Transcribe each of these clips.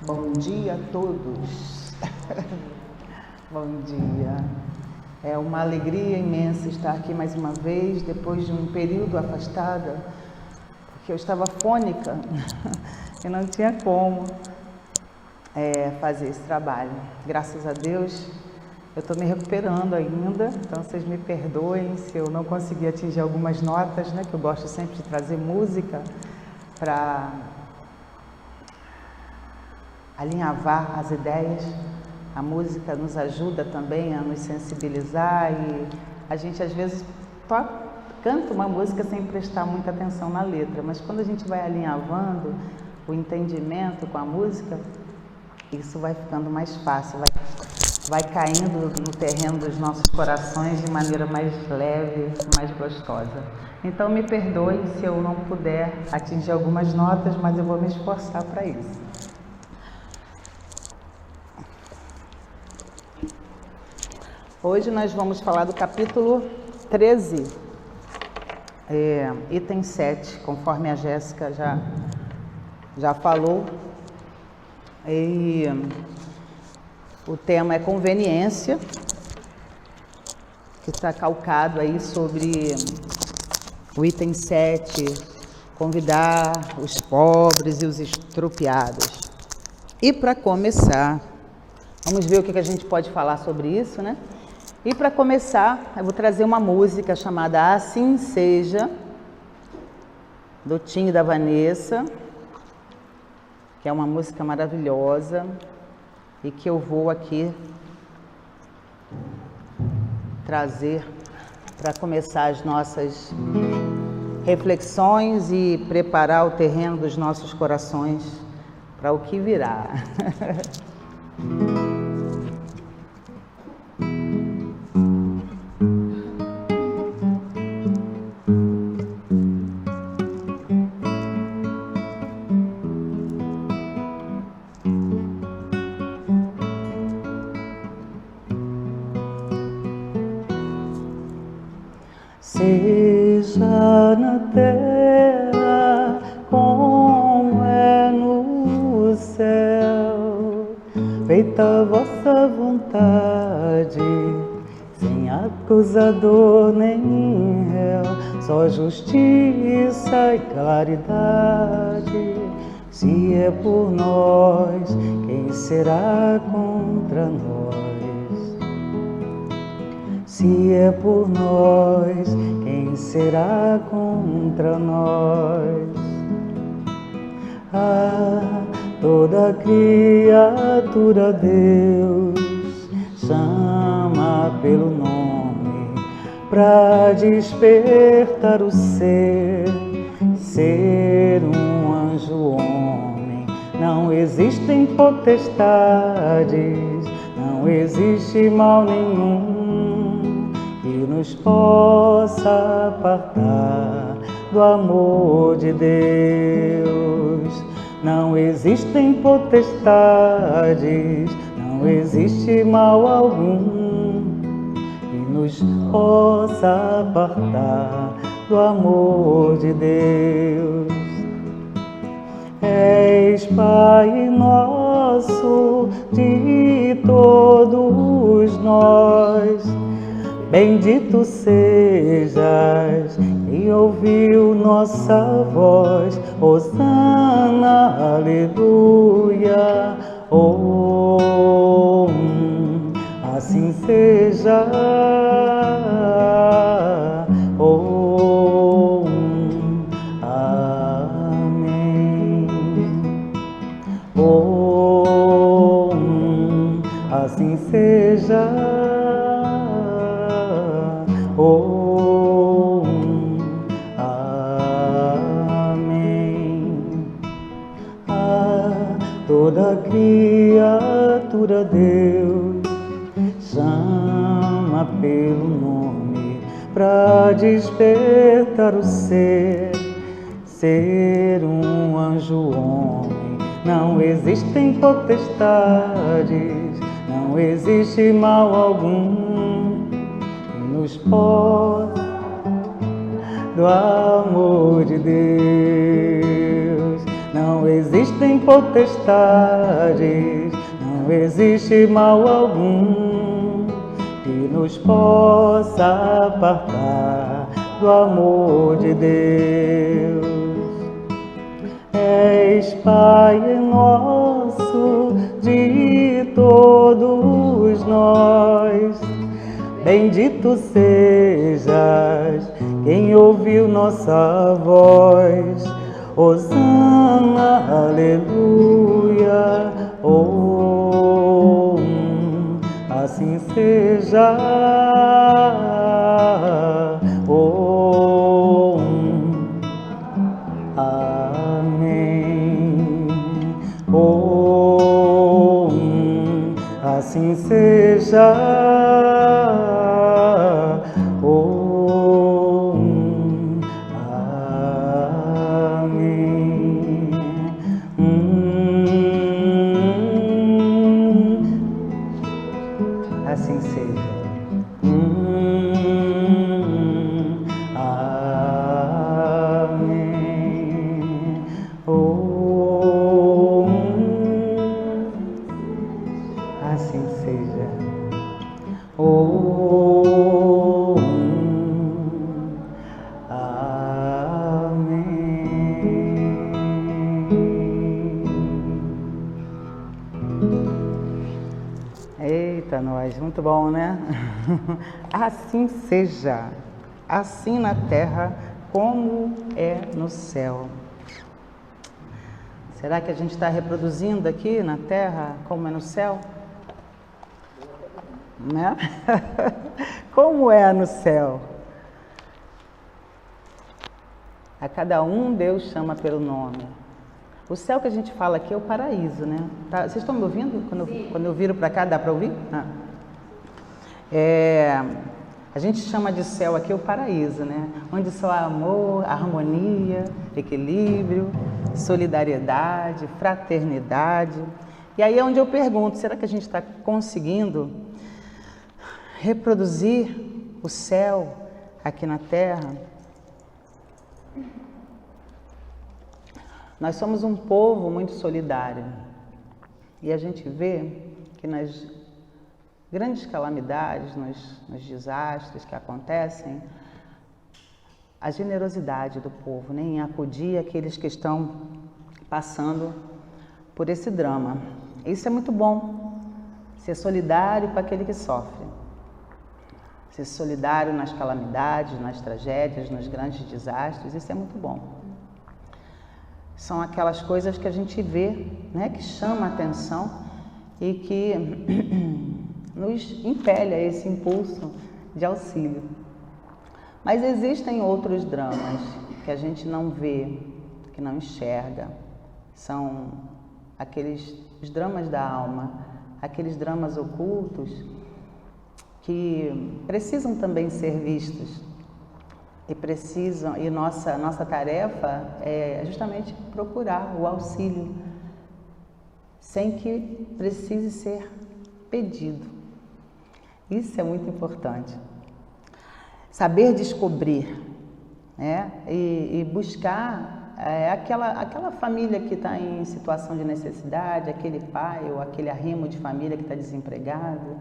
Bom dia a todos. Bom dia. É uma alegria imensa estar aqui mais uma vez, depois de um período afastada, porque eu estava fônica e não tinha como fazer esse trabalho. Graças a Deus, eu estou me recuperando ainda, então vocês me perdoem se eu não conseguir atingir algumas notas, né? Que eu gosto sempre de trazer música para alinhavar as ideias. A música nos ajuda também a nos sensibilizar e a gente às vezes canta uma música sem prestar muita atenção na letra, mas quando a gente vai alinhavando o entendimento com a música, isso vai ficando mais fácil, vai caindo no terreno dos nossos corações de maneira mais leve, mais gostosa. Então me perdoem se eu não puder atingir algumas notas, mas eu vou me esforçar para isso. Hoje nós vamos falar do capítulo 13, item 7, conforme a Jéssica já falou. E o tema é conveniência, que está calcado aí sobre o item 7, convidar os pobres e os estropiados. E para começar, vamos ver o que a gente pode falar sobre isso, né? E para começar, eu vou trazer uma música chamada Assim Seja, do Tim e da Vanessa, que é uma música maravilhosa e que eu vou aqui trazer para começar as nossas reflexões e preparar o terreno dos nossos corações para o que virá. Seja na terra como é no céu, feita a vossa vontade, sem acusador nem réu, só justiça e caridade. Se é por nós, quem será contra nós? Se é por nós, quem será contra nós? Ah, toda criatura Deus chama pelo nome pra despertar o ser um anjo homem. Não existem potestades, não existe mal nenhum que nos possa apartar do amor de Deus. Não existem potestades, não existe mal algum que nos possa apartar do amor de Deus. És Pai nosso de todos nós, bendito sejas e ouviu nossa voz. Hosana, aleluia, assim seja, amém, assim seja, amém. Ah, toda criatura Deus chama pelo nome pra despertar o ser um anjo homem. Não existem potestades, não existe mal algum que nos possa do amor de Deus. Não existe existem potestades, não existe mal algum que nos possa apartar do amor de Deus. És Pai nosso de todos nós, bendito sejas quem ouviu nossa voz. Hosana, aleluia, oh, assim seja, oh, amém, oh, assim seja, oh, assim seja. Amém. Oh, assim seja. Oh, amém. Eita, nós, muito bom, né? Assim seja, assim na terra como é no céu. Será que a gente está reproduzindo aqui na terra como é no céu? Né? Como é no céu? A cada um Deus chama pelo nome. O céu que a gente fala aqui é o paraíso, né? Tá, vocês estão me ouvindo? Quando eu viro para cá, dá para ouvir? A gente chama de céu aqui o paraíso, né? Onde só há amor, harmonia, equilíbrio, solidariedade, fraternidade. E aí é onde eu pergunto, será que a gente está conseguindo reproduzir o céu aqui na Terra? Nós somos um povo muito solidário e a gente vê que nas grandes calamidades, nos desastres que acontecem, a generosidade do povo, né, em acudir aqueles que estão passando por esse drama. Isso é muito bom, ser solidário com aquele que sofre, ser solidário nas calamidades, nas tragédias, nos grandes desastres, isso é muito bom. São aquelas coisas que a gente vê, né, que chama a atenção e que nos impele a esse impulso de auxílio. Mas existem outros dramas que a gente não vê, que não enxerga. São os dramas da alma, aqueles dramas ocultos que precisam também ser vistos. E nossa tarefa é justamente procurar o auxílio, sem que precise ser pedido. Isso é muito importante. Saber descobrir, né? E buscar aquela família que está em situação de necessidade, aquele pai ou aquele arrimo de família que está desempregado,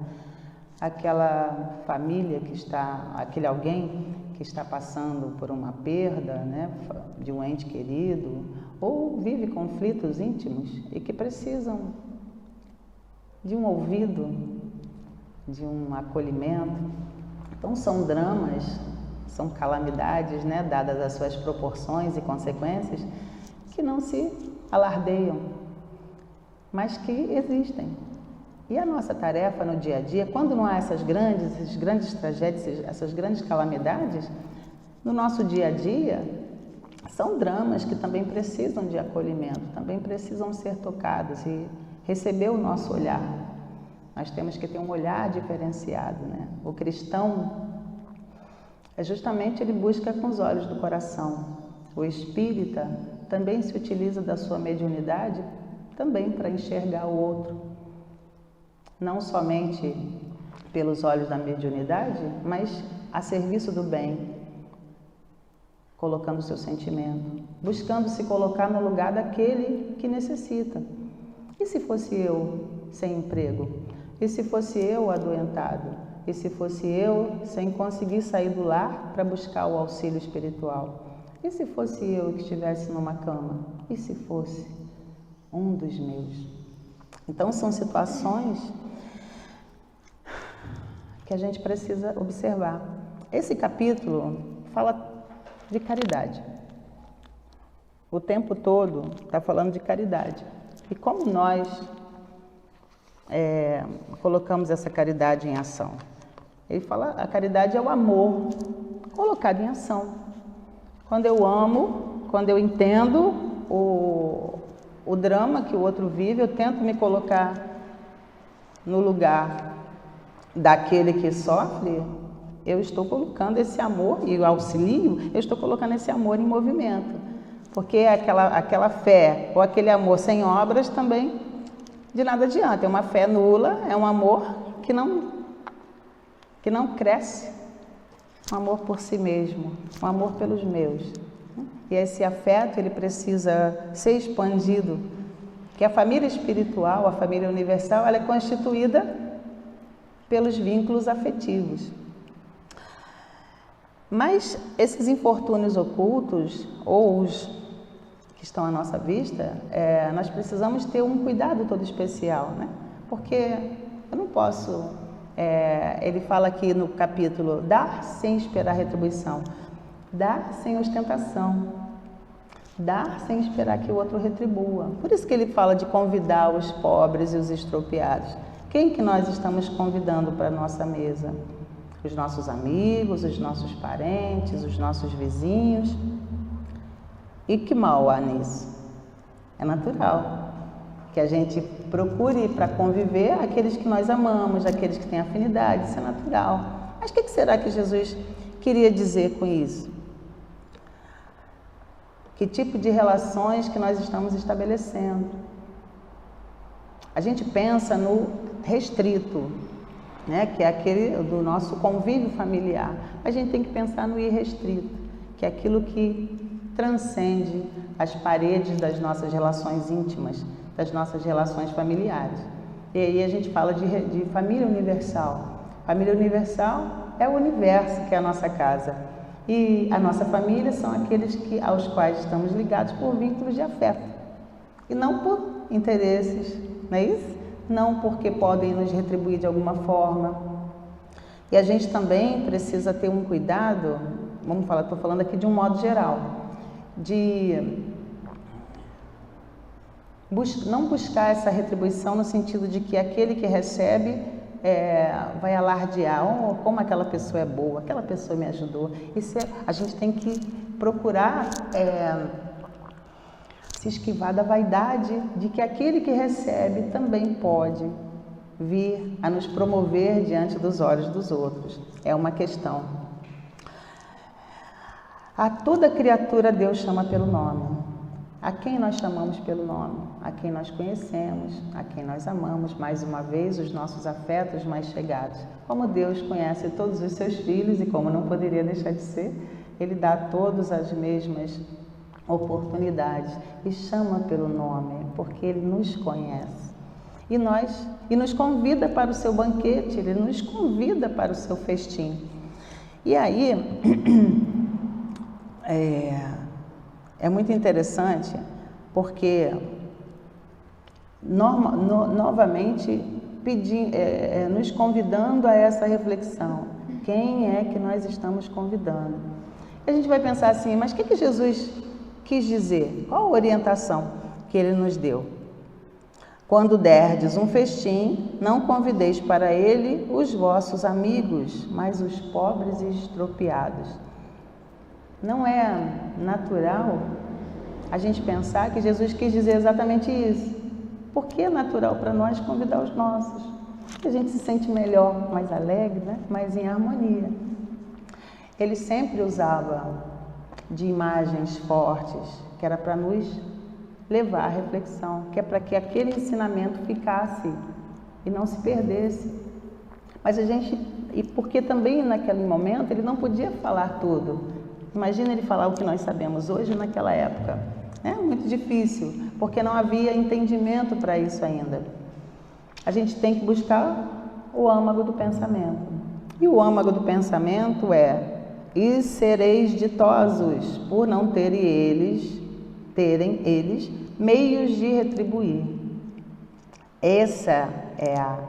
aquela família aquele alguém que está passando por uma perda, né, de um ente querido, ou vive conflitos íntimos e que precisam de um ouvido, de um acolhimento. Então são dramas, são calamidades, né, dadas as suas proporções e consequências, que não se alardeiam, mas que existem. E a nossa tarefa no dia a dia, quando não há essas grandes tragédias, essas grandes calamidades, no nosso dia a dia, são dramas que também precisam de acolhimento, também precisam ser tocados e receber o nosso olhar. Nós temos que ter um olhar diferenciado, né? O cristão, ele busca com os olhos do coração. O espírita também se utiliza da sua mediunidade também para enxergar o outro. Não somente pelos olhos da mediunidade, mas a serviço do bem. colocando o seu sentimento, buscando se colocar no lugar daquele que necessita. E se fosse eu sem emprego? E se fosse eu adoentado? E se fosse eu sem conseguir sair do lar para buscar o auxílio espiritual? E se fosse eu que estivesse numa cama? E se fosse um dos meus? Então são situações que a gente precisa observar. Esse capítulo fala de caridade. O tempo todo está falando de caridade. E como nós colocamos essa caridade em ação? Ele fala, a caridade é o amor colocado em ação. Quando eu amo, quando eu entendo o drama que o outro vive, eu tento me colocar no lugar daquele que sofre, eu estou colocando esse amor e o auxílio, eu estou colocando esse amor em movimento. Porque aquela fé ou aquele amor sem obras também de nada adianta. É uma fé nula, é um amor que não cresce. Um amor por si mesmo, um amor pelos meus. E esse afeto, ele precisa ser expandido. Que a família espiritual, a família universal, ela é constituída pelos vínculos afetivos. Mas esses infortúnios ocultos, ou os que estão à nossa vista, nós precisamos ter um cuidado todo especial, né? Porque eu não posso, ele fala aqui no capítulo, dar sem esperar retribuição, dar sem ostentação, dar sem esperar que o outro retribua. Por isso que ele fala de convidar os pobres e os estropiados. Quem que nós estamos convidando para a nossa mesa? Os nossos amigos, os nossos parentes, os nossos vizinhos. E que mal há nisso? É natural que a gente procure para conviver aqueles que nós amamos, aqueles que têm afinidade, isso é natural. Mas o que será que Jesus queria dizer com isso? Que tipo de relações que nós estamos estabelecendo? A gente pensa no restrito, né, que é aquele do nosso convívio familiar. A gente tem que pensar no irrestrito, que é aquilo que transcende as paredes das nossas relações íntimas, das nossas relações familiares. E aí a gente fala de família universal. Família universal é o universo, que é a nossa casa. E a nossa família são aqueles aos quais estamos ligados por vínculos de afeto. E não por interesses, não é isso? Não porque podem nos retribuir de alguma forma. E a gente também precisa ter um cuidado, estou falando aqui de um modo geral, de não buscar essa retribuição no sentido de que aquele que recebe vai alardear, como aquela pessoa é boa, aquela pessoa me ajudou. A gente tem que procurar se esquivar da vaidade de que aquele que recebe também pode vir a nos promover diante dos olhos dos outros. É uma questão. A toda criatura Deus chama pelo nome. A quem nós chamamos pelo nome? A quem nós conhecemos, a quem nós amamos, mais uma vez, os nossos afetos mais chegados. Como Deus conhece todos os seus filhos e como não poderia deixar de ser, Ele dá a todos as mesmas oportunidades e chama pelo nome, porque Ele nos conhece. E nos convida para o seu banquete, Ele nos convida para o seu festim. E aí, é muito interessante, porque novamente nos convidando a essa reflexão. Quem é que nós estamos convidando? E a gente vai pensar assim, mas o que Jesus quis dizer? Qual a orientação que Ele nos deu? Quando derdes um festim, não convideis para ele os vossos amigos, mas os pobres e estropiados. Não é natural a gente pensar que Jesus quis dizer exatamente isso. Por que é natural para nós convidar os nossos? Porque a gente se sente melhor, mais alegre, né? Mais em harmonia. Ele sempre usava de imagens fortes, que era para nos levar à reflexão, que é para que aquele ensinamento ficasse e não se perdesse. Mas e porque também naquele momento ele não podia falar tudo. Imagina ele falar o que nós sabemos hoje naquela época. É muito difícil, porque não havia entendimento para isso ainda. A gente tem que buscar o âmago do pensamento. E o âmago do pensamento é: e sereis ditosos por não terem eles meios de retribuir. Essa é a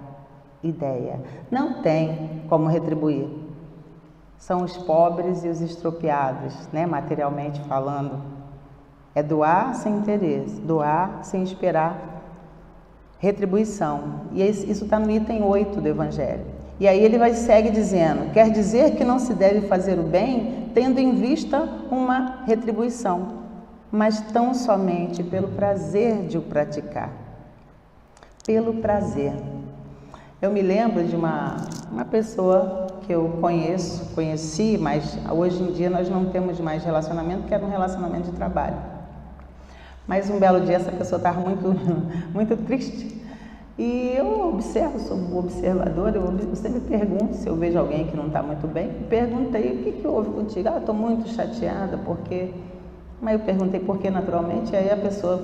ideia. Não tem como retribuir. São os pobres e os estropiados, né, materialmente falando. É doar sem interesse, doar sem esperar retribuição. E isso está no item 8 do Evangelho. E aí ele segue dizendo: quer dizer que não se deve fazer o bem tendo em vista uma retribuição, mas tão somente pelo prazer de o praticar. Pelo prazer. Eu me lembro de uma pessoa que eu conheci, mas hoje em dia nós não temos mais relacionamento, porque era um relacionamento de trabalho. Mas um belo dia essa pessoa estava muito triste. E eu observo, sou observadora, eu sempre pergunto se eu vejo alguém que não está muito bem. Perguntei: o que houve contigo? Estou muito chateada, porque... Mas eu perguntei por que naturalmente, e aí a pessoa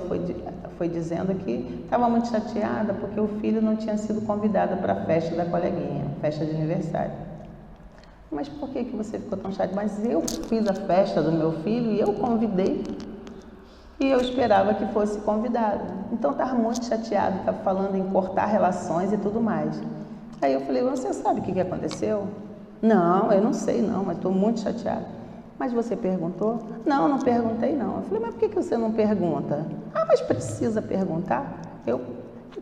foi dizendo que estava muito chateada porque o filho não tinha sido convidado para a festa da coleguinha, festa de aniversário. Mas por que você ficou tão chateada? Mas eu fiz a festa do meu filho e eu convidei. E eu esperava que fosse convidado. Então estava muito chateado, estava falando em cortar relações e tudo mais. Aí eu falei: você sabe o que aconteceu? Não, eu não sei não, mas estou muito chateada. Mas você perguntou? Não, não perguntei não. Eu falei: mas por que você não pergunta? Ah, mas precisa perguntar? Eu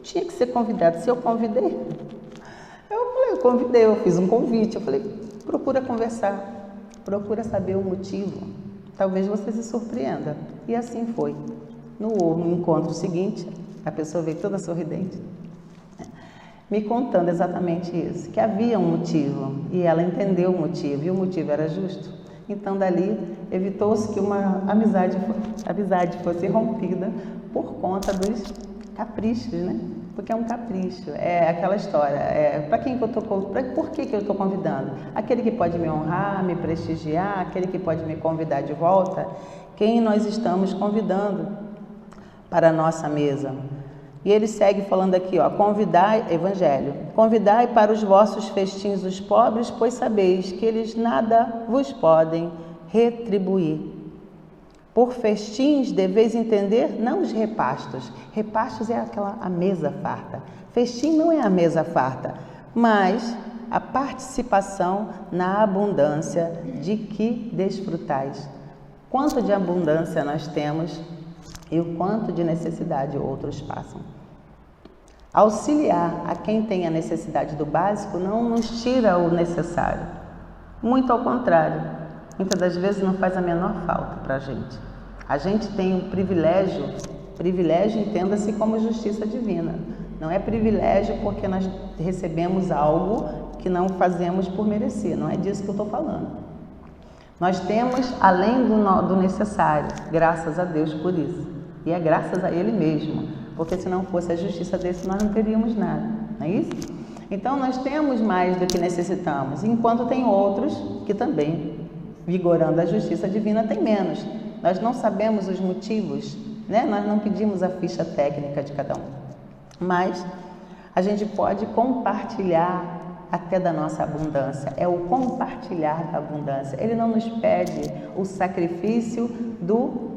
tinha que ser convidado. Se eu convidei? Eu convidei, eu fiz um convite. Eu falei: procura conversar, procura saber o motivo. Talvez você se surpreenda. E assim foi. No encontro seguinte, a pessoa veio toda sorridente, me contando exatamente isso, que havia um motivo, e ela entendeu o motivo, e o motivo era justo. Então, dali, evitou-se que uma amizade fosse rompida por conta dos caprichos, né? Porque é um capricho, é aquela história, por que eu estou convidando? Aquele que pode me honrar, me prestigiar, aquele que pode me convidar de volta, quem nós estamos convidando para a nossa mesa? E ele segue falando aqui, convidai, Evangelho, convidai para os vossos festins os pobres, pois sabeis que eles nada vos podem retribuir. Por festins deveis entender não os repastos. Repastos é a mesa farta. Festim não é a mesa farta, mas a participação na abundância de que desfrutais. Quanto de abundância nós temos e o quanto de necessidade outros passam. Auxiliar a quem tem a necessidade do básico não nos tira o necessário. Muito ao contrário, muitas das vezes não faz a menor falta para a gente. A gente tem um privilégio entenda-se como justiça divina. Não é privilégio porque nós recebemos algo que não fazemos por merecer, não é disso que eu estou falando. Nós temos além do necessário, graças a Deus por isso. E é graças a Ele mesmo, porque se não fosse a justiça dele, nós não teríamos nada, não é isso? Então nós temos mais do que necessitamos, enquanto tem outros que também, vigorando a justiça divina, tem menos. Nós não sabemos os motivos, né? Nós não pedimos a ficha técnica de cada um, mas a gente pode compartilhar até da nossa abundância, é o compartilhar da abundância. Ele não nos pede o sacrifício do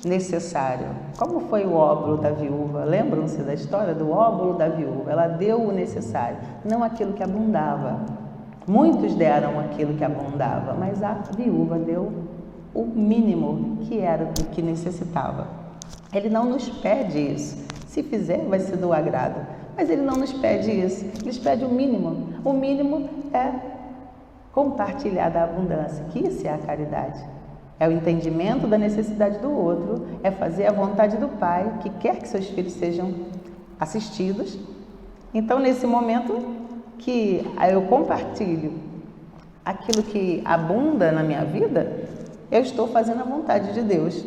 necessário. Como foi o óbolo da viúva? Lembram-se da história do óbolo da viúva? Ela deu o necessário, não aquilo que abundava. Muitos deram aquilo que abundava, mas a viúva deu o mínimo que era do que necessitava. Ele não nos pede isso. Se fizer, vai ser do agrado. Mas ele não nos pede isso. Ele nos pede o mínimo. O mínimo é compartilhar da abundância, que isso é a caridade. É o entendimento da necessidade do outro, é fazer a vontade do Pai, que quer que seus filhos sejam assistidos. Então, nesse momento que eu compartilho aquilo que abunda na minha vida, eu estou fazendo a vontade de Deus.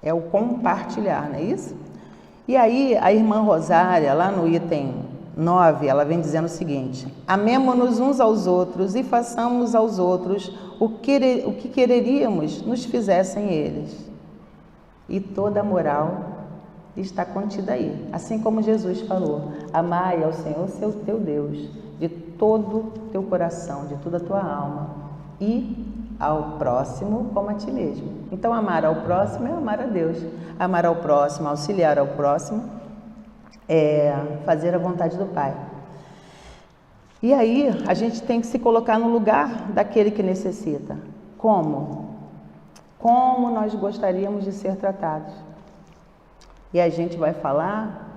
É o compartilhar, não é isso? E aí, a irmã Rosária, lá no 9, ela vem dizendo o seguinte: amemo-nos uns aos outros e façamos aos outros o que quereríamos nos fizessem eles. E toda a moral está contida aí. Assim como Jesus falou: amai ao Senhor, teu Deus, de todo o teu coração, de toda a tua alma, e ao próximo como a ti mesmo. Então, amar ao próximo é amar a Deus. Amar ao próximo, auxiliar ao próximo, é fazer a vontade do Pai. E aí, a gente tem que se colocar no lugar daquele que necessita. Como? Como nós gostaríamos de ser tratados? E a gente vai falar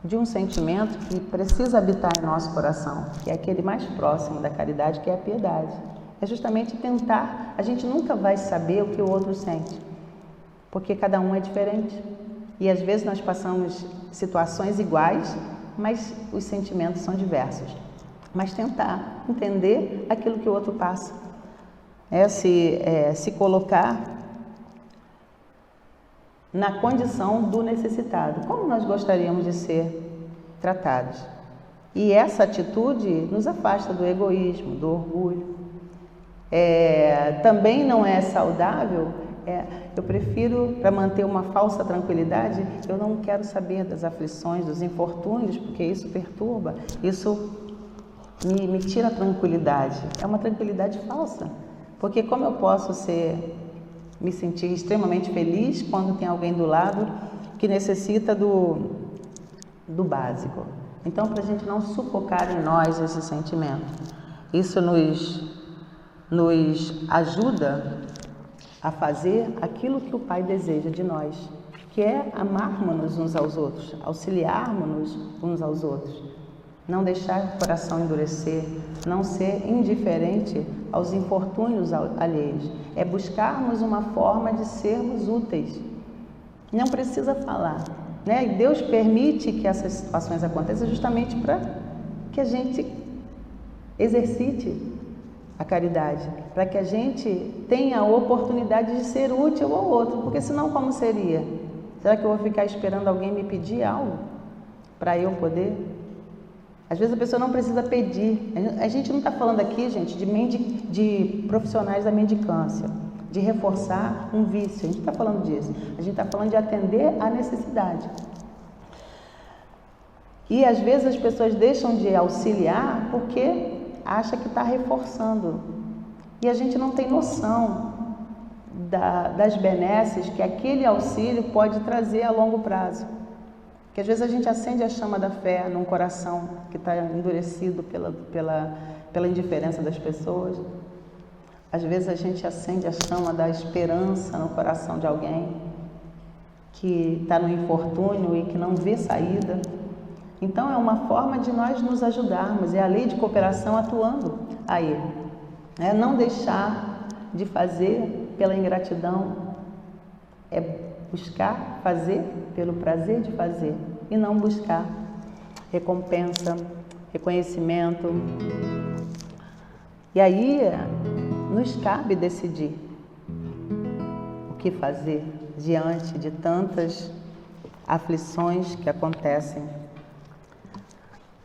de um sentimento que precisa habitar em nosso coração, que é aquele mais próximo da caridade, que é a piedade. É justamente tentar, a gente nunca vai saber o que o outro sente, porque cada um é diferente. E às vezes nós passamos situações iguais, mas os sentimentos são diversos. Mas tentar entender aquilo que o outro passa. Se colocar na condição do necessitado. Como nós gostaríamos de ser tratados? E essa atitude nos afasta do egoísmo, do orgulho. Também não é saudável. Eu prefiro, para manter uma falsa tranquilidade, eu não quero saber das aflições, dos infortúnios, porque isso perturba, isso me tira a tranquilidade. É uma tranquilidade falsa, porque como eu posso me sentir extremamente feliz quando tem alguém do lado que necessita do básico? Então, para a gente não sufocar em nós esse sentimento, isso nos ajuda a fazer aquilo que o Pai deseja de nós, que é amarmos-nos uns aos outros, auxiliarmos-nos uns aos outros, não deixar o coração endurecer, não ser indiferente aos infortúnios alheios, é buscarmos uma forma de sermos úteis. Não precisa falar, né? E Deus permite que essas situações aconteçam justamente para que a gente exercite a caridade, para que a gente tenha a oportunidade de ser útil ao outro, porque senão como seria? Será que eu vou ficar esperando alguém me pedir algo para eu poder? Às vezes a pessoa não precisa pedir. A gente não está falando aqui, gente, de profissionais da mendicância, de reforçar um vício, a gente está falando disso. A gente está falando de atender à necessidade. E às vezes as pessoas deixam de auxiliar porque acha que está reforçando. E a gente não tem noção das benesses que aquele auxílio pode trazer a longo prazo. Porque às vezes a gente acende a chama da fé num coração que está endurecido pela indiferença das pessoas. Às vezes a gente acende a chama da esperança no coração de alguém que está no infortúnio e que não vê saída. Então, é uma forma de nós nos ajudarmos, é a lei de cooperação atuando aí. É não deixar de fazer pela ingratidão, é buscar fazer pelo prazer de fazer e não buscar recompensa, reconhecimento. E aí, nos cabe decidir o que fazer diante de tantas aflições que acontecem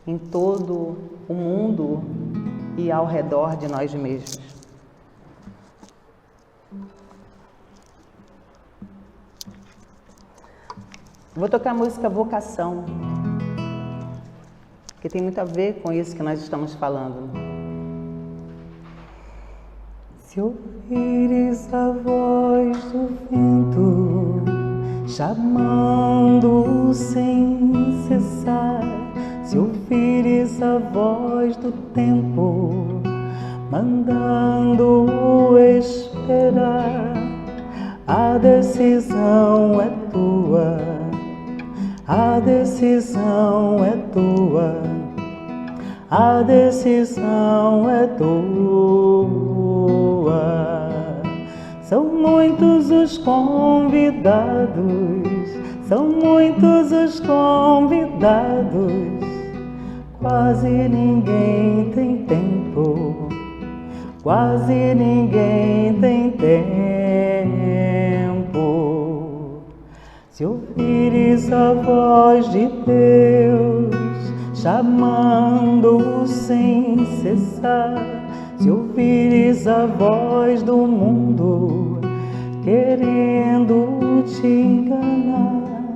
em todo o mundo e ao redor de nós mesmos. Vou tocar a música Vocação, que tem muito a ver com isso que nós estamos falando. Se ouvires a voz do vento, chamando sem cessar, se ouvires a voz do tempo, mandando esperar, a decisão é tua, a decisão é tua, a decisão é tua. São muitos os convidados, são muitos os convidados, quase ninguém tem tempo, quase ninguém tem tempo. Se ouvires a voz de Deus, chamando sem cessar. Se ouvires a voz do mundo querendo te enganar,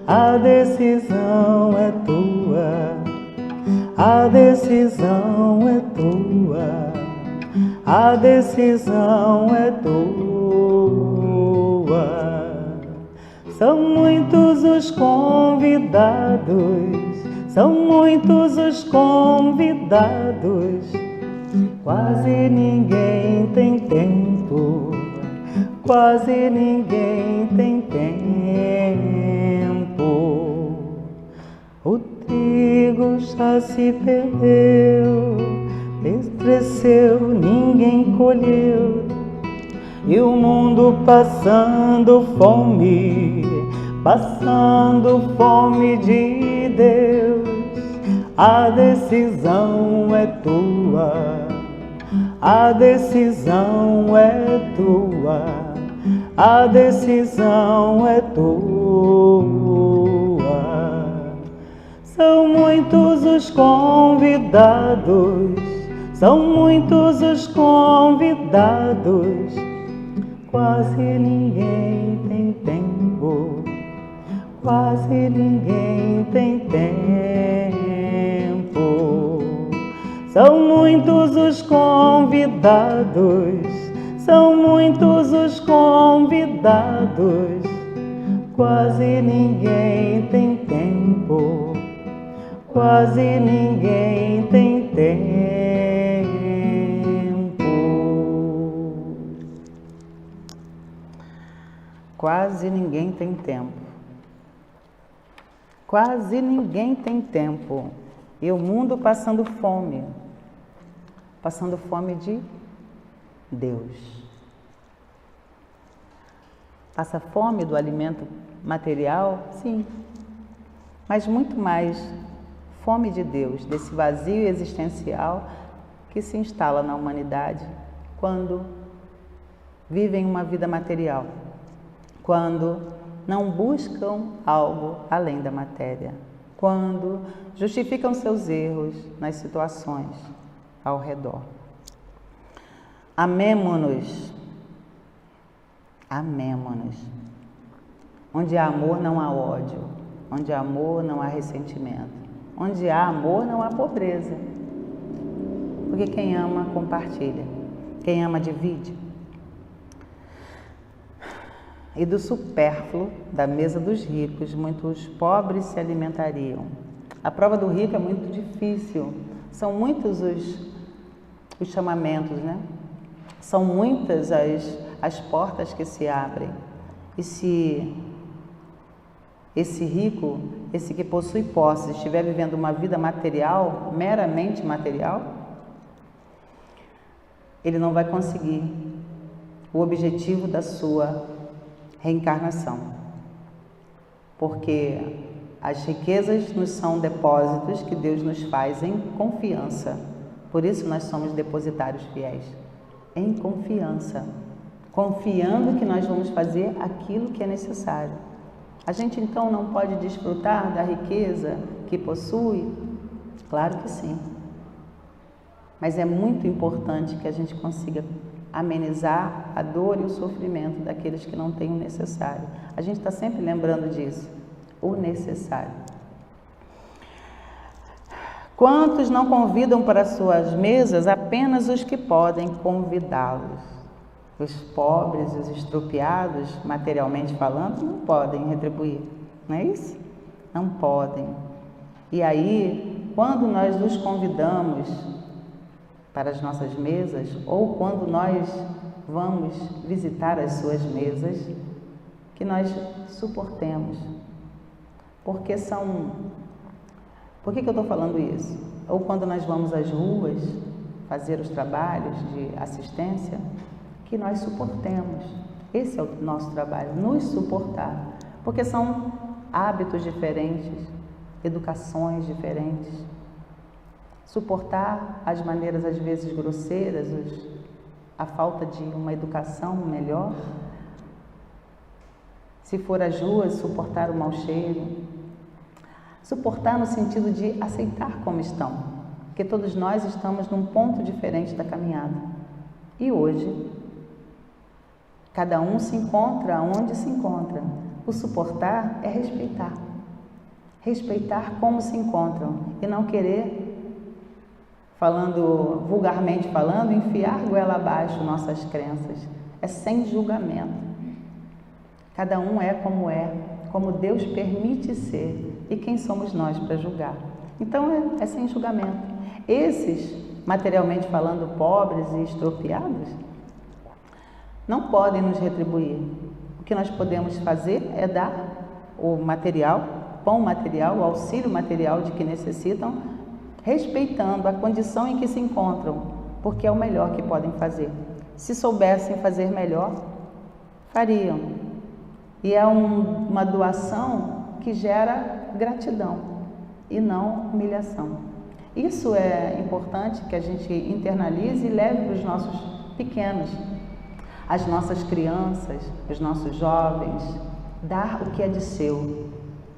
a decisão é tua, a decisão é tua, a decisão é tua. São muitos os convidados, são muitos os convidados, quase ninguém tem tempo, quase ninguém tem tempo. O trigo já se perdeu, cresceu, ninguém colheu, e o mundo passando fome de Deus. A decisão é tua, a decisão é tua, a decisão é tua. São muitos os convidados, são muitos os convidados, quase ninguém tem tempo, quase ninguém tem tempo. São muitos os convidados, são muitos os convidados, quase ninguém tem tempo, quase ninguém tem tempo. Quase ninguém tem tempo. Quase ninguém tem tempo. E o mundo passando fome de Deus. Passa fome do alimento material? Sim. Mas muito mais fome de Deus, desse vazio existencial que se instala na humanidade quando vivem uma vida material, quando não buscam algo além da matéria, quando justificam seus erros nas situações ao redor. Amemo-nos, amemo-nos. Onde há amor não há ódio, onde há amor não há ressentimento, onde há amor não há pobreza, porque quem ama compartilha, quem ama divide. E do supérfluo da mesa dos ricos, muitos pobres se alimentariam. A prova do rico é muito difícil, são muitos os chamamentos, né? São muitas as portas que se abrem. E se esse rico, esse que possui posses, estiver vivendo uma vida material, meramente material, ele não vai conseguir o objetivo da sua reencarnação, porque as riquezas nos são depósitos que Deus nos faz em confiança. Por isso nós somos depositários fiéis, em confiança, confiando que nós vamos fazer aquilo que é necessário. A gente então não pode desfrutar da riqueza que possui? Claro que sim, mas é muito importante que a gente consiga amenizar a dor e o sofrimento daqueles que não têm o necessário. A gente está sempre lembrando disso, o necessário. Quantos não convidam para suas mesas apenas os que podem convidá-los? Os pobres, os estropiados, materialmente falando, não podem retribuir, não é isso? Não podem. E aí, quando nós os convidamos para as nossas mesas, ou quando nós vamos visitar as suas mesas, que nós suportemos. Por que eu estou falando isso? Ou quando nós vamos às ruas fazer os trabalhos de assistência, que nós suportemos. Esse é o nosso trabalho, nos suportar. Porque são hábitos diferentes, educações diferentes. Suportar as maneiras às vezes grosseiras, a falta de uma educação melhor. Se for às ruas, suportar o mau cheiro. Suportar no sentido de aceitar como estão, porque todos nós estamos num ponto diferente da caminhada. E hoje, cada um se encontra onde se encontra. O suportar é respeitar. Respeitar como se encontram e não querer, vulgarmente falando, enfiar goela abaixo nossas crenças. É sem julgamento. Cada um é, como Deus permite ser. E quem somos nós para julgar? Então é sem julgamento. Esses, materialmente falando, pobres e estropiados, não podem nos retribuir. O que nós podemos fazer é dar o material, pão material, o auxílio material de que necessitam, respeitando a condição em que se encontram, porque é o melhor que podem fazer. Se soubessem fazer melhor, fariam. E é uma doação que gera gratidão e não humilhação. Isso é importante que a gente internalize e leve para os nossos pequenos, as nossas crianças, os nossos jovens. Dar o que é de seu,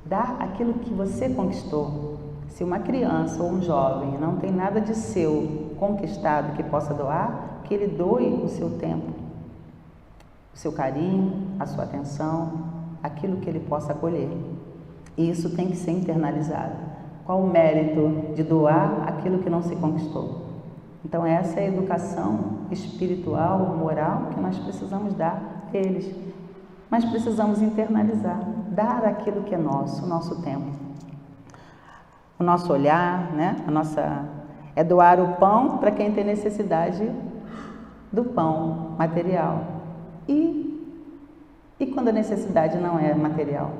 dar aquilo que você conquistou. Se uma criança ou um jovem não tem nada de seu conquistado que possa doar, que ele doe o seu tempo, o seu carinho, a sua atenção, aquilo que ele possa acolher. E isso tem que ser internalizado. Qual o mérito de doar aquilo que não se conquistou? Então essa é a educação espiritual, moral que nós precisamos dar a eles. Mas precisamos internalizar, dar aquilo que é nosso, o nosso tempo. O nosso olhar, né? É doar o pão para quem tem necessidade do pão material. E quando a necessidade não é material?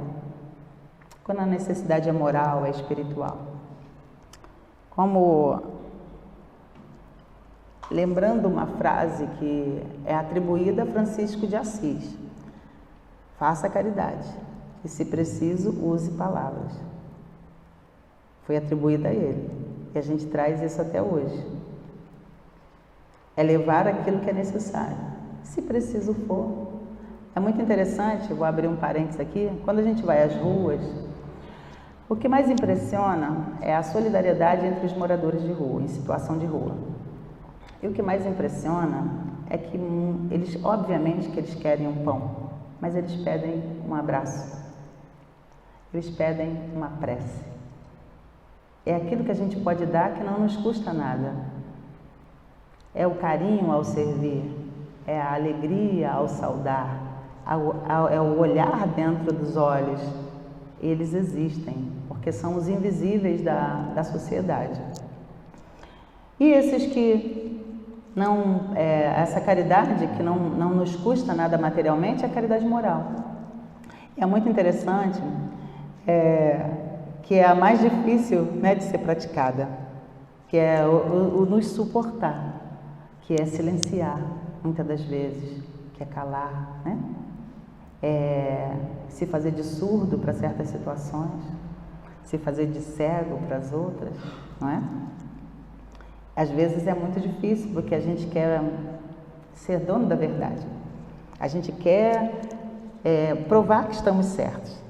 Quando a necessidade é moral, é espiritual. Lembrando uma frase que é atribuída a Francisco de Assis: faça caridade e, se preciso, use palavras. Foi atribuída a ele e a gente traz isso até hoje. É levar aquilo que é necessário, se preciso for. É muito interessante, vou abrir um parênteses aqui, quando a gente vai às ruas, o que mais impressiona é a solidariedade entre os moradores de rua, em situação de rua. E o que mais impressiona é que eles, obviamente que eles querem um pão, mas eles pedem um abraço, eles pedem uma prece. É aquilo que a gente pode dar que não nos custa nada. É o carinho ao servir, é a alegria ao saudar, é o olhar dentro dos olhos. Eles existem, porque são os invisíveis da sociedade. E esses que não, essa caridade que não nos custa nada materialmente é a caridade moral. É muito interessante, que é a mais difícil, né, de ser praticada, que é o nos suportar, que é silenciar, muitas das vezes, que é calar, né? Se fazer de surdo para certas situações, se fazer de cego para as outras, não é? Às vezes é muito difícil, porque a gente quer ser dono da verdade. A gente quer provar que estamos certos.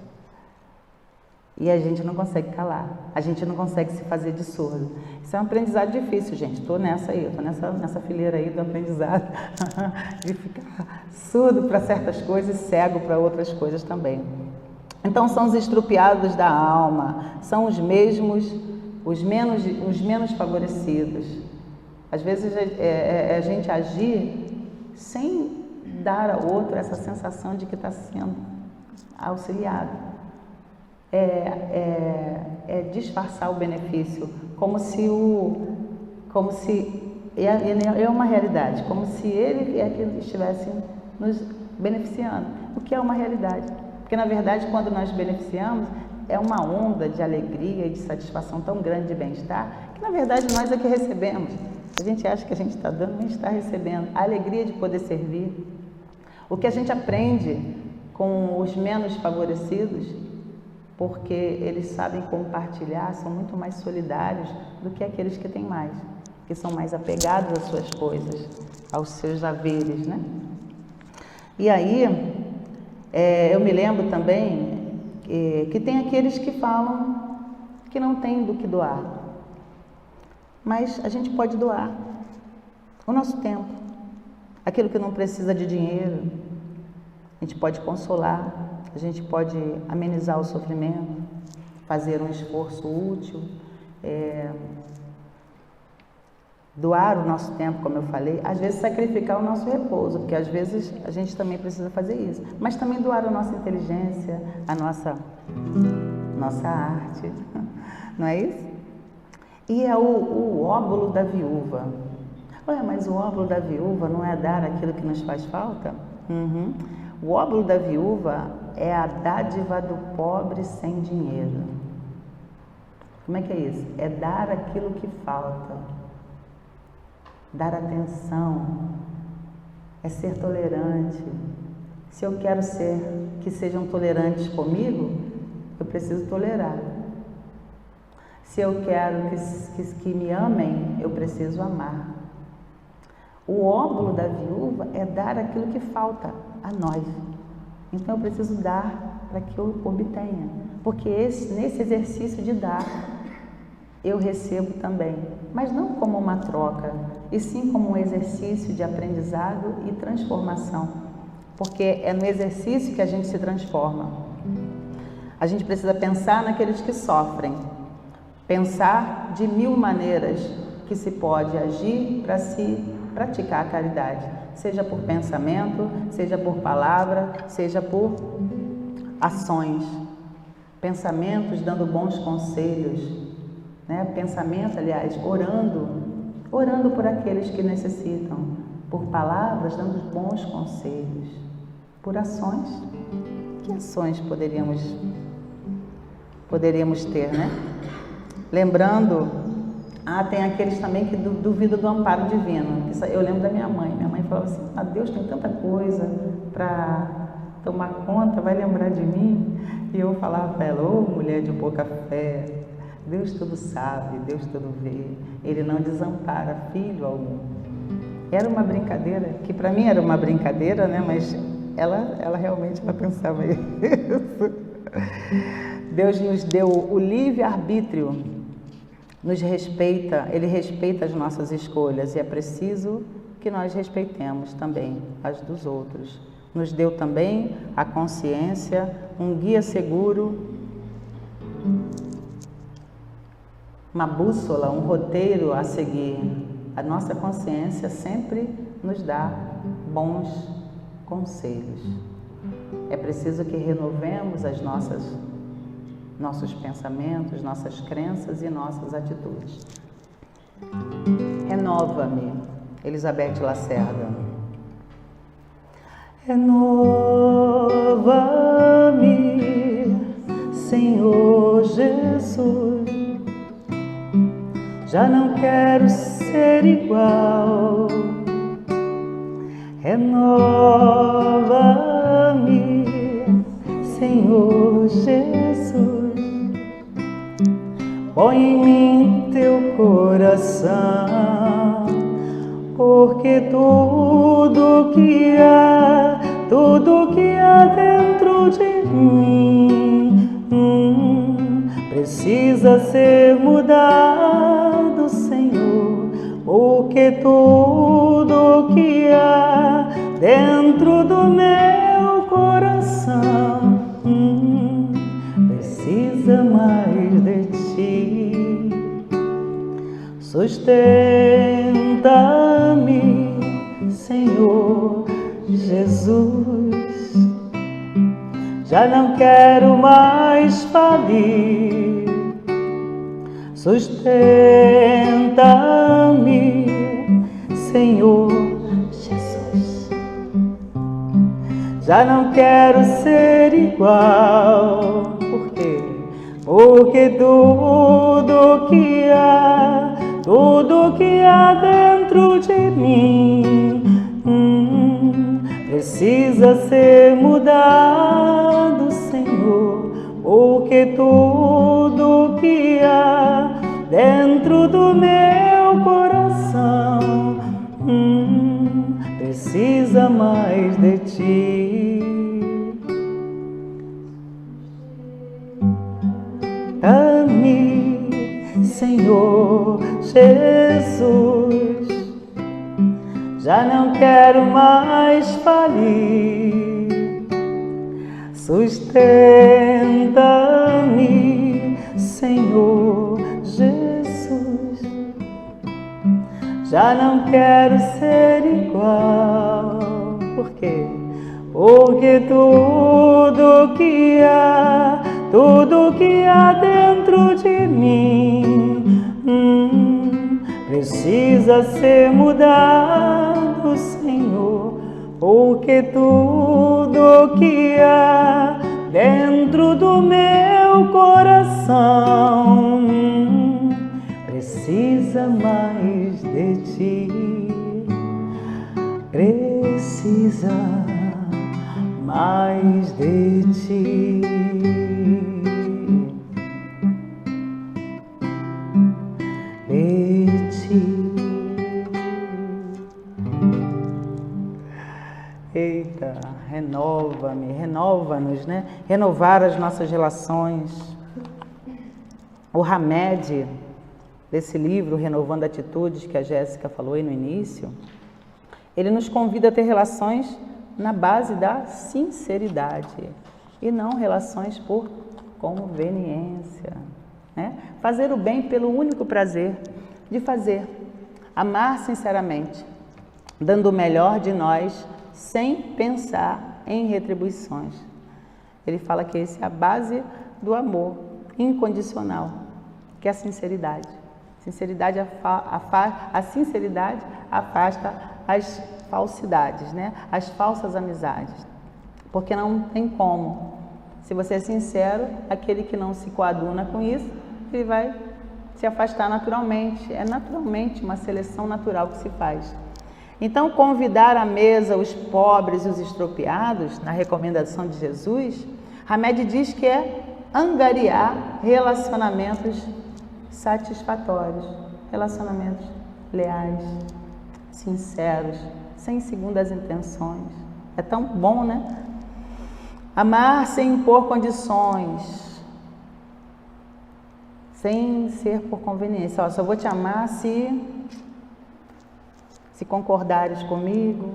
E a gente não consegue calar, a gente não consegue se fazer de surdo. Isso é um aprendizado difícil, gente. Estou nessa aí, estou nessa fileira aí do aprendizado de ficar surdo para certas coisas e cego para outras coisas também. Então são os estrupiados da alma, são os menos favorecidos. Às vezes a gente agir sem dar ao outro essa sensação de que está sendo auxiliado. Disfarçar o benefício, é uma realidade, como se ele é que estivesse nos beneficiando, o que é uma realidade, porque na verdade quando nós beneficiamos é uma onda de alegria e de satisfação tão grande de bem-estar, que na verdade nós é que recebemos. A gente acha que a gente está dando, mas a gente está recebendo a alegria de poder servir. O que a gente aprende com os menos favorecidos, porque eles sabem compartilhar, são muito mais solidários do que aqueles que têm mais, que são mais apegados às suas coisas, aos seus haveres, né? E aí, eu me lembro também que tem aqueles que falam que não tem do que doar. Mas a gente pode doar o nosso tempo, aquilo que não precisa de dinheiro. A gente pode consolar, a gente pode amenizar o sofrimento, fazer um esforço útil, doar o nosso tempo, como eu falei, às vezes sacrificar o nosso repouso, porque às vezes a gente também precisa fazer isso, mas também doar a nossa inteligência, a nossa arte, não é isso? E é o óbolo da viúva. Ué, mas o óbolo da viúva não é dar aquilo que nos faz falta? Uhum. O óbolo da viúva é a dádiva do pobre sem dinheiro. Como é que é isso? É dar aquilo que falta, dar atenção, é ser tolerante. Se eu quero que sejam tolerantes comigo, eu preciso tolerar. Se eu quero que me amem, eu preciso amar. O óbolo da viúva é dar aquilo que falta a nós. Então eu preciso dar para que eu obtenha. Porque nesse exercício de dar, eu recebo também. Mas não como uma troca, e sim como um exercício de aprendizado e transformação. Porque é no exercício que a gente se transforma. A gente precisa pensar naqueles que sofrem. Pensar de 1000 maneiras que se pode agir para se praticar a caridade, seja por pensamento, seja por palavra, seja por ações, pensamentos dando bons conselhos, né? Pensamento, aliás, orando por aqueles que necessitam, por palavras dando bons conselhos, por ações. Que ações poderíamos ter, né? Lembrando, tem aqueles também que duvidam do amparo divino. Eu lembro da minha mãe. Minha mãe falava assim, Deus tem tanta coisa para tomar conta, vai lembrar de mim? E eu falava para ela, mulher de pouca fé, Deus tudo sabe, Deus tudo vê, Ele não desampara filho algum. Era uma brincadeira, que para mim era uma brincadeira, né? Mas ela realmente pensava isso. Deus nos deu o livre-arbítrio, nos respeita, Ele respeita as nossas escolhas e é preciso que nós respeitemos também as dos outros. Nos deu também a consciência, um guia seguro, uma bússola, um roteiro a seguir. A nossa consciência sempre nos dá bons conselhos. É preciso que renovemos nossos pensamentos, nossas crenças e nossas atitudes. Renova-me, Elizabeth Lacerda. Renova-me, Senhor Jesus. Já não quero ser igual. Renova-me, Senhor Jesus. Põe em mim teu coração, porque tudo que há dentro de mim precisa ser mudado, Senhor, porque tudo que há dentro do meu coração precisa mais de ti. Sustenta-me, Senhor Jesus. Já não quero mais falir. Sustenta-me, Senhor Jesus. Já não quero ser igual. Por quê? Porque tudo que há dentro de mim precisa ser mudado, Senhor, porque tudo que há dentro do meu coração precisa mais de ti. Dá-me Senhor Jesus. Já não quero mais falir, sustenta-me, Senhor Jesus. Já não quero ser igual. Por quê? Porque tudo que há dentro de mim precisa ser mudado, Senhor. Porque tudo que há dentro do meu coração precisa mais de ti, precisa mais de ti. De ti. Eita, renova-me, renova-nos, né? Renovar as nossas relações. O Hamed, desse livro, Renovando Atitudes, que a Jéssica falou aí no início, ele nos convida a ter relações na base da sinceridade e não relações por conveniência, né? Fazer o bem pelo único prazer de fazer, amar sinceramente, dando o melhor de nós sem pensar em retribuições. Ele fala que essa é a base do amor incondicional, que é a sinceridade. A sinceridade afasta as falsidades, né? As falsas amizades, porque não tem como. Se você é sincero, aquele que não se coaduna com isso, ele vai se afastar naturalmente. É naturalmente uma seleção natural que se faz. Então, convidar à mesa os pobres e os estropiados, na recomendação de Jesus, Hamed diz que é angariar relacionamentos satisfatórios, relacionamentos leais, sinceros, sem segundas intenções. É tão bom, né? Amar sem impor condições, sem ser por conveniência. Ó, só vou te amar se concordares comigo,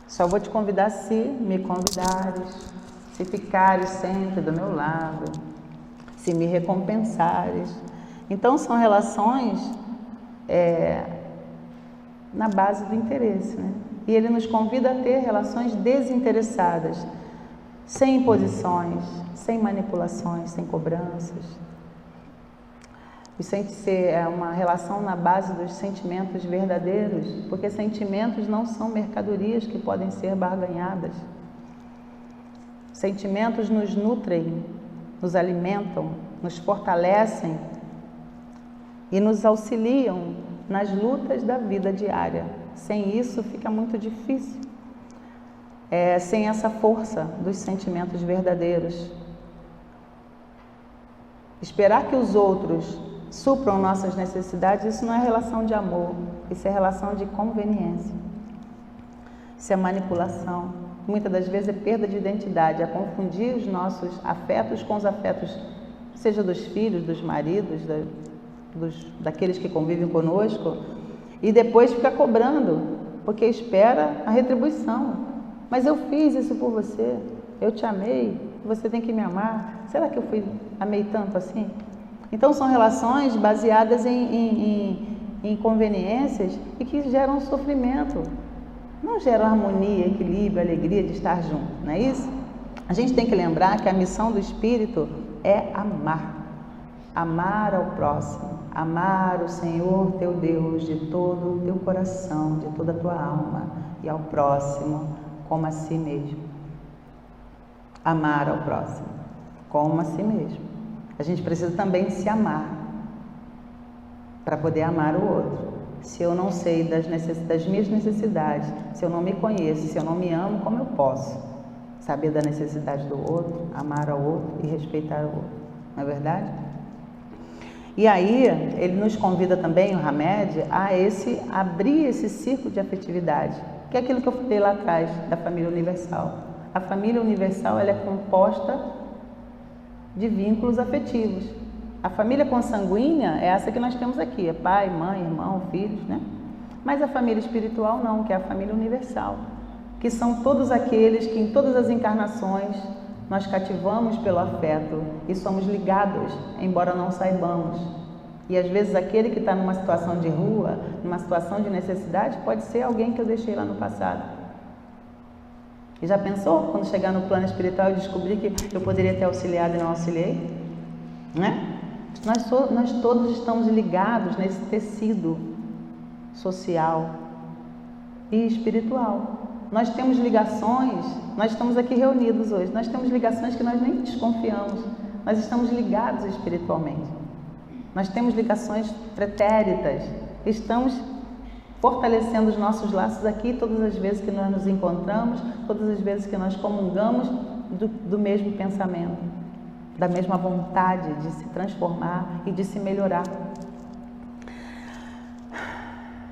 só vou te convidar se me convidares, se ficares sempre do meu lado, se me recompensares. Então são relações na base do interesse, né? E ele nos convida a ter relações desinteressadas, sem imposições, sem manipulações, sem cobranças. Isso tem que ser uma relação na base dos sentimentos verdadeiros, porque sentimentos não são mercadorias que podem ser barganhadas. Sentimentos nos nutrem, nos alimentam, nos fortalecem e nos auxiliam nas lutas da vida diária. Sem isso fica muito difícil. Sem essa força dos sentimentos verdadeiros. Esperar que os outros supram nossas necessidades, isso não é relação de amor, isso é relação de conveniência. Isso é manipulação. Muitas das vezes é perda de identidade, é confundir os nossos afetos com os afetos, seja dos filhos, dos maridos, daqueles que convivem conosco, e depois fica cobrando, porque espera a retribuição. Mas eu fiz isso por você, eu te amei, você tem que me amar. Será que eu amei tanto assim? Então são relações baseadas em conveniências e que geram sofrimento. Não geram harmonia, equilíbrio, alegria de estar junto, não é isso? A gente tem que lembrar que a missão do Espírito é amar. Amar ao próximo, amar o Senhor teu Deus de todo o teu coração, de toda a tua alma, e ao próximo como a si mesmo. Amar ao próximo como a si mesmo. A gente precisa também se amar para poder amar o outro. Se eu não sei das minhas necessidades, se eu não me conheço, se eu não me amo, como eu posso saber da necessidade do outro, amar ao outro e respeitar o outro? Não é verdade? E aí, ele nos convida também, o Hamed, a abrir esse círculo de afetividade, que é aquilo que eu falei lá atrás, da família universal. A família universal, ela é composta de vínculos afetivos. A família consanguínea é essa que nós temos aqui, é pai, mãe, irmão, filhos, né? Mas a família espiritual não, que é a família universal, que são todos aqueles que em todas as encarnações nós cativamos pelo afeto e somos ligados, embora não saibamos. E às vezes aquele que está numa situação de rua, numa situação de necessidade, pode ser alguém que eu deixei lá no passado. E já pensou quando chegar no plano espiritual e descobrir que eu poderia ter auxiliado e não auxiliei? Né? Nós todos estamos ligados nesse tecido social e espiritual. Nós temos ligações, nós estamos aqui reunidos hoje, nós temos ligações que nós nem desconfiamos, nós estamos ligados espiritualmente. Nós temos ligações pretéritas, estamos fortalecendo os nossos laços aqui todas as vezes que nós nos encontramos, todas as vezes que nós comungamos do mesmo pensamento, da mesma vontade de se transformar e de se melhorar.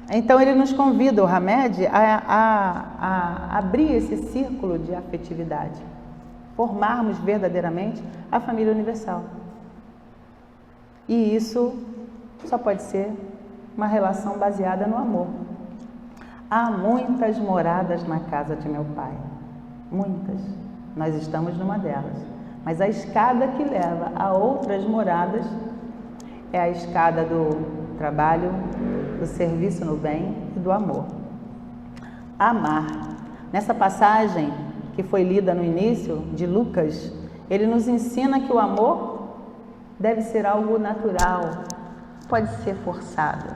Então ele nos convida, o Hamed, a abrir esse círculo de afetividade, formarmos verdadeiramente a família universal. E isso só pode ser uma relação baseada no amor. Há muitas moradas na casa de meu pai, muitas. Nós estamos numa delas. Mas a escada que leva a outras moradas é a escada do trabalho, do serviço no bem e do amor. Amar. Nessa passagem que foi lida no início de Lucas, ele nos ensina que o amor deve ser algo natural, pode ser forçado,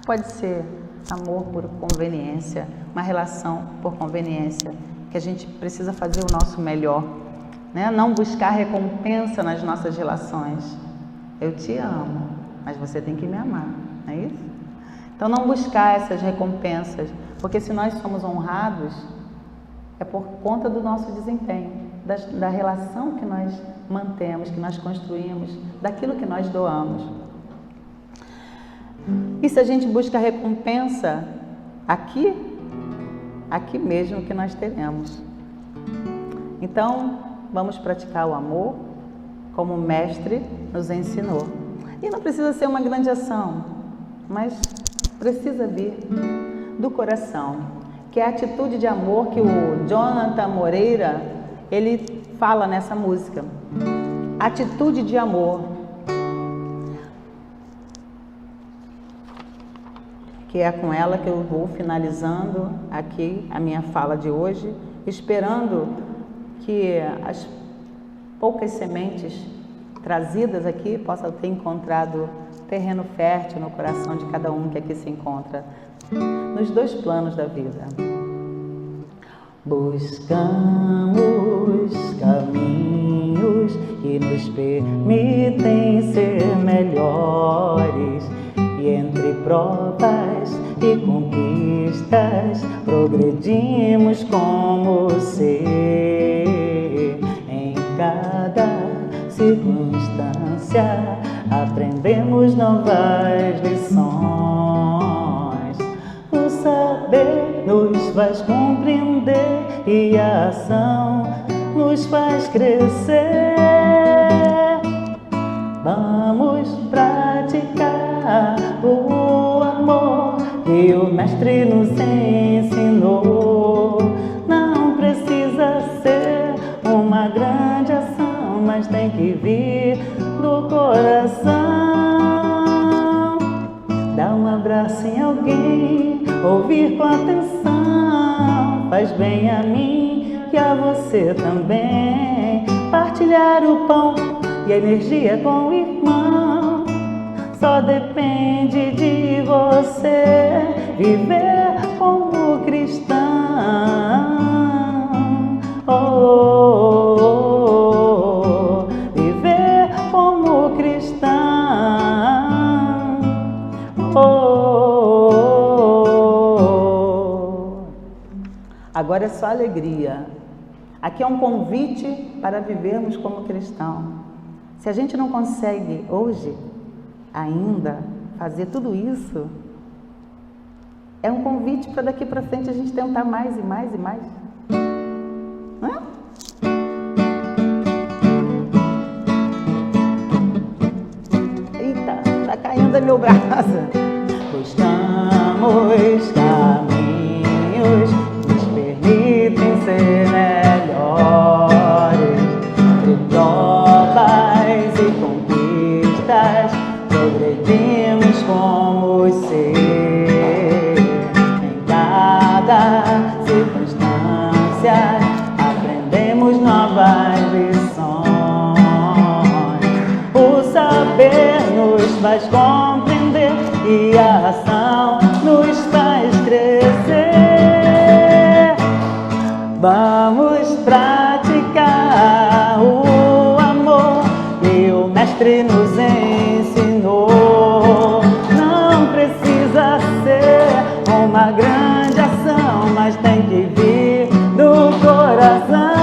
pode ser amor por conveniência, uma relação por conveniência, que a gente precisa fazer o nosso melhor, né? Não buscar recompensa nas nossas relações. Eu te amo, mas você tem que me amar, não é isso? Então não buscar essas recompensas, porque se nós somos honrados, é por conta do nosso desempenho, da relação que nós mantemos, que nós construímos, daquilo que nós doamos. E se a gente busca recompensa aqui mesmo que nós teremos. Então, vamos praticar o amor como o Mestre nos ensinou. E não precisa ser uma grande ação, mas precisa vir do coração, que é a atitude de amor que o Jonathan Moreira, ele fala nessa música. Atitude de amor, que é com ela que eu vou finalizando aqui a minha fala de hoje, esperando que as poucas sementes trazidas aqui possam ter encontrado terreno fértil no coração de cada um que aqui se encontra, nos dois planos da vida. Buscamos caminhos que nos permitem ser melhores, e entre provas e conquistas progredimos como ser. Em cada circunstância aprendemos novas lições. O saber nos faz compreender e a ação nos faz crescer. Vamos praticar o amor que o Mestre nos ensinou. Não precisa ser uma grande ação, mas tem que vir do coração. Dá um abraço em alguém, ouvir com atenção, faz bem a mim e a você também. Partilhar o pão e a energia com o irmão, só depende de você viver como cristão. Viver como cristão. Agora é só alegria. Aqui é um convite para vivermos como cristão. Se a gente não consegue hoje ainda fazer tudo isso, é um convite para daqui para frente a gente tentar mais e mais e mais. Não é? meu braço. Buscamos caminhos que nos permitem ser melhores. Entre provas e conquistas, progredimos como ser. Em cada circunstância, aprendemos novas lições. O saber nos faz compreender e a ação nos faz crescer. Vamos praticar o amor que o Mestre nos ensinou. Não precisa ser uma grande ação, mas tem que vir do coração.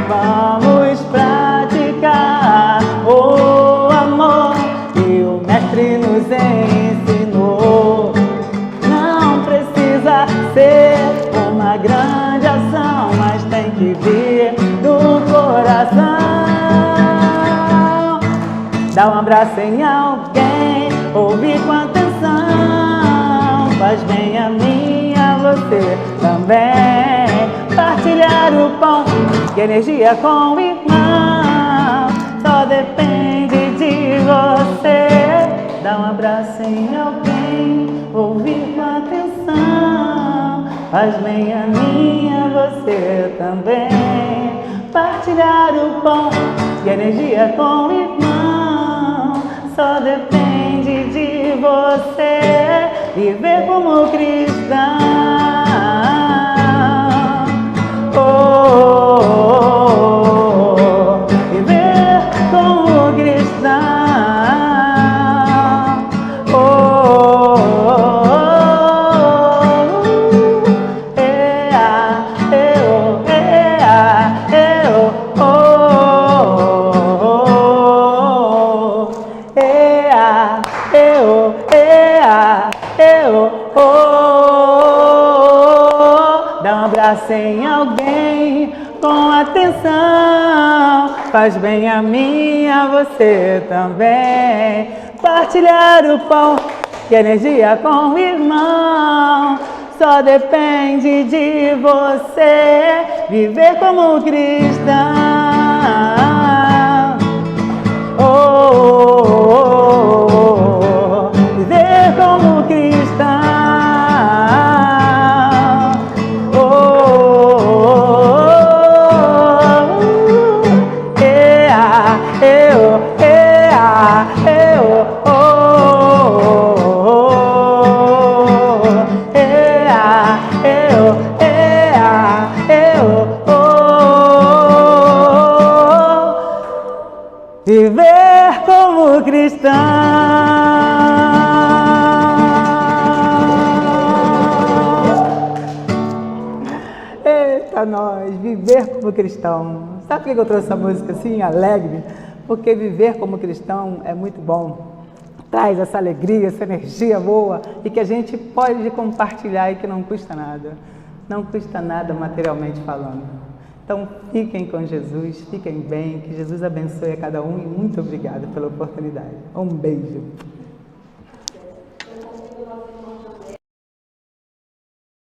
Vamos praticar o amor que o Mestre nos ensinou. Não precisa ser uma grande ação, mas tem que vir do coração. Dá um abraço em alguém, ouvir com atenção, faz bem a mim, a você também. Partilhar o pão e energia com o irmão, só depende de você. Dá um abraço em alguém, ouvir com atenção, faz bem a mim, a você também. Partilhar o pão e energia com o irmão, só depende de você. Viver como cristão, oh, oh, oh, oh. Viver como cristão. Dá um abraço em alguém com atenção, faz bem a mim, a você também. Partilhar o pão e energia com o irmão, só depende de você. Viver como cristão, oh, oh, oh, oh. Viver como cristão. Viver como cristão. Eita, nós, viver como cristão. Sabe por que eu trouxe essa música assim, alegre? Porque viver como cristão é muito bom. Traz essa alegria, essa energia boa e que a gente pode compartilhar e que não custa nada. Não custa nada materialmente falando. Então, fiquem com Jesus, fiquem bem, que Jesus abençoe a cada um e muito obrigada pela oportunidade. Um beijo.